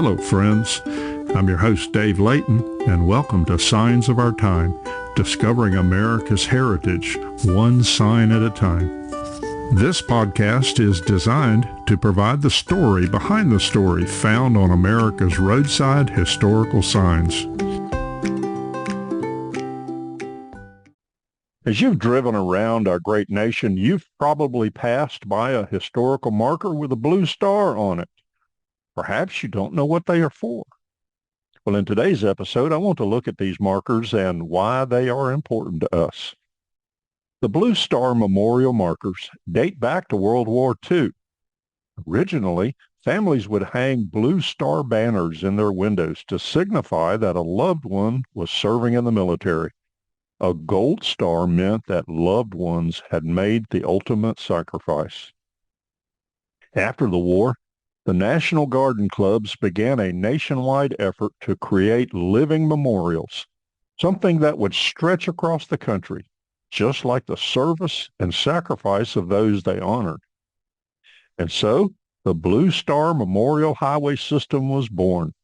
Hello, friends. I'm your host, Dave Layton, and welcome to Signs of Our Time, discovering America's heritage, one sign at a time. This podcast is designed to provide the story behind the story found on America's roadside historical signs. As you've driven around our great nation, you've probably passed by a historical marker with a blue star on it. Perhaps you don't know what they are for. Well, in today's episode, I want to look at these markers and why they are important to us. The Blue Star Memorial markers date back to World War II. Originally, families would hang Blue Star banners in their windows to signify that a loved one was serving in the military. A gold star meant that loved ones had made the ultimate sacrifice. After the war, the National Garden Clubs began a nationwide effort to create living memorials, something that would stretch across the country, just like the service and sacrifice of those they honored. And so, the Blue Star Memorial Highway System was born.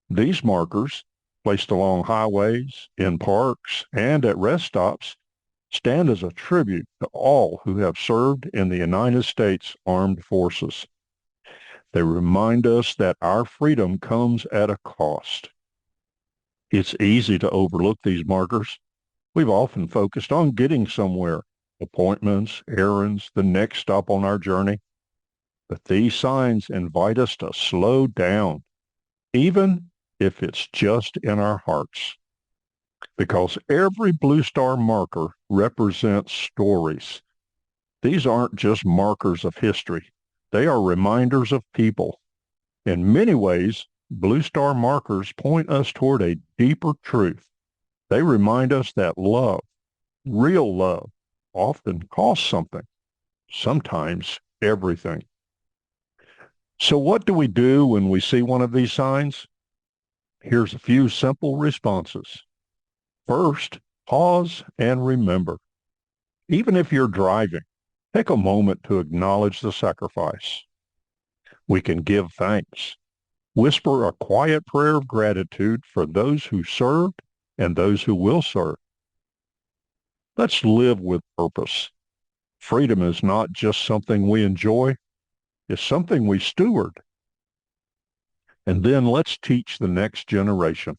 These markers, placed along highways, in parks, and at rest stops, stand as a tribute to all who have served in the United States Armed Forces. They remind us that our freedom comes at a cost. It's easy to overlook these markers. We've often focused on getting somewhere, appointments, errands, the next stop on our journey. But these signs invite us to slow down, even if it's just in our hearts. Because every Blue Star marker represents stories. These aren't just markers of history. They are reminders of people. In many ways, Blue Star markers point us toward a deeper truth. They remind us that love, real love, often costs something, sometimes everything. So what do we do when we see one of these signs? Here's a few simple responses. First, pause and remember. Even if you're driving, take a moment to acknowledge the sacrifice. We can give thanks. Whisper a quiet prayer of gratitude for those who served and those who will serve. Let's live with purpose. Freedom is not just something we enjoy, it's something we steward. And then let's teach the next generation.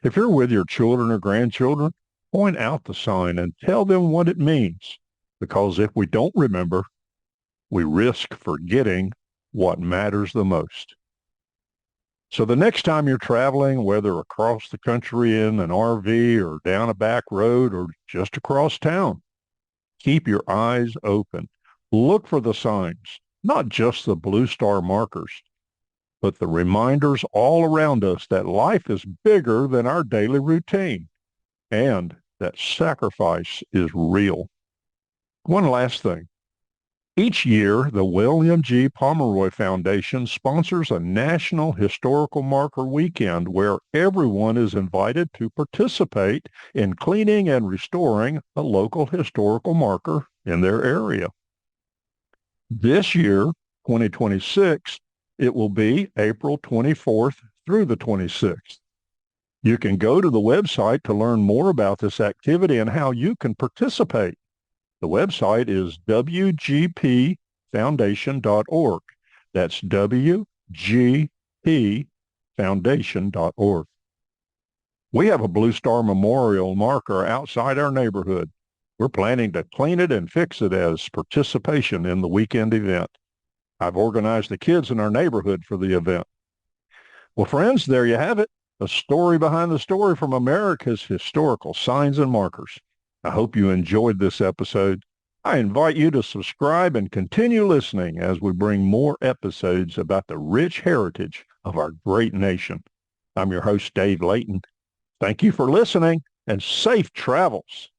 If you're with your children or grandchildren, point out the sign and tell them what it means. Because if we don't remember, we risk forgetting what matters the most. So the next time you're traveling, whether across the country in an RV or down a back road or just across town, keep your eyes open. Look for the signs, not just the Blue Star markers, but the reminders all around us that life is bigger than our daily routine and that sacrifice is real. One last thing. Each year, the William G. Pomeroy Foundation sponsors a National Historical Marker Weekend where everyone is invited to participate in cleaning and restoring a local historical marker in their area. This year, 2026, it will be April 24th through the 26th. You can go to the website to learn more about this activity and how you can participate. The website is wgpfoundation.org. That's wgpfoundation.org. We have a Blue Star Memorial marker outside our neighborhood. We're planning to clean it and fix it as participation in the weekend event. I've organized the kids in our neighborhood for the event. Well, friends, there you have it. A story behind the story from America's historical signs and markers. I hope you enjoyed this episode. I invite you to subscribe and continue listening as we bring more episodes about the rich heritage of our great nation. I'm your host, Dave Layton. Thank you for listening and safe travels.